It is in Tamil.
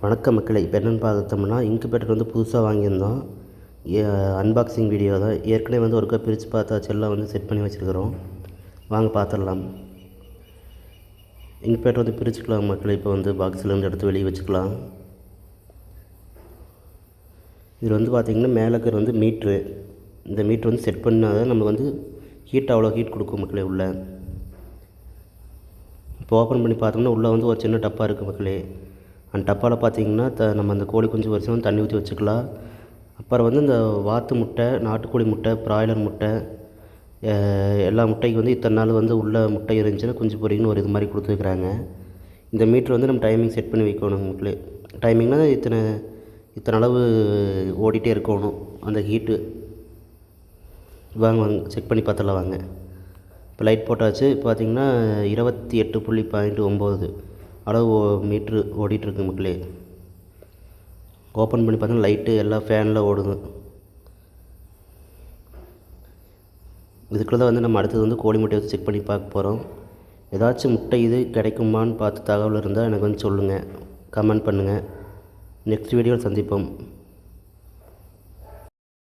வணக்கம் மக்களே. இப்போ என்னென்னு பார்த்தோம்னா, இன்குபேட்டர் வந்து புதுசாக வாங்கியிருந்தோம். அன்பாக்சிங் வீடியோ தான். ஏற்கனவே வந்து ஒருக்கா பிரித்து பார்த்தாச்சு, எல்லாம் வந்து செட் பண்ணி வச்சுருக்கிறோம். வாங்க பார்த்துடலாம். இன்குபேட்டர் வந்து பிரிச்சுக்கலாம் மக்களே. இப்போ வந்து பாக்ஸ்லேருந்து எடுத்து வெளியே வச்சுக்கலாம். இதில் வந்து பார்த்திங்கன்னா மேலே இருக்கிற வந்து மீட்ரு. இந்த மீட்ரு வந்து செட் பண்ணால் தான் நம்ம வந்து அவ்வளோ ஹீட் கொடுக்கும் மக்களே உள்ளே. இப்போ ஓப்பன் பண்ணி பார்த்தோம்னா உள்ளே வந்து ஒரு சின்ன டப்பா இருக்குது மக்களே. அந்த டப்பாவில் பார்த்திங்கன்னா நம்ம அந்த கோழி குஞ்சு வரைக்கும் தண்ணி ஊற்றி வச்சுக்கலாம். அப்புறம் வந்து இந்த வாத்து முட்டை, நாட்டுக்கோழி முட்டை, பிராய்லர் முட்டை, எல்லா முட்டைக்கு வந்து இத்தனை நாள் வந்து உள்ள முட்டை இருந்துச்சுன்னா குஞ்சு பொரிக்குன்னு ஒரு இது மாதிரி கொடுத்துருக்குறாங்க. இந்த மீட்ரு வந்து நம்ம டைமிங் செட் பண்ணி வைக்கணும் மக்களே. டைமிங்னால் இத்தனை அளவு ஓடிட்டே இருக்கணும் அந்த ஹீட்டு. வாங்க செக் பண்ணி பார்த்துடலாம் வாங்க. இப்போ லைட் போட்டாச்சு. இப்போ பார்த்திங்கன்னா 28.9 அளவு மீட்ரு ஓடிட்டுருக்கு மக்களே. ஓப்பன் பண்ணி பார்த்தீங்கன்னா லைட்டு எல்லாம் ஃபேனில் ஓடுது. இதுக்குள்ளே தான் வந்து நம்ம அடுத்தது வந்து கோழி முட்டையை வச்சு செக் பண்ணி பார்க்க போகிறோம். ஏதாச்சும் முட்டை இது கிடைக்குமான்னு பார்த்து தகவல் இருந்தால் எனக்கு வந்து சொல்லுங்கள், கமெண்ட் பண்ணுங்கள். நெக்ஸ்ட் வீடியோவில் சந்திப்போம்.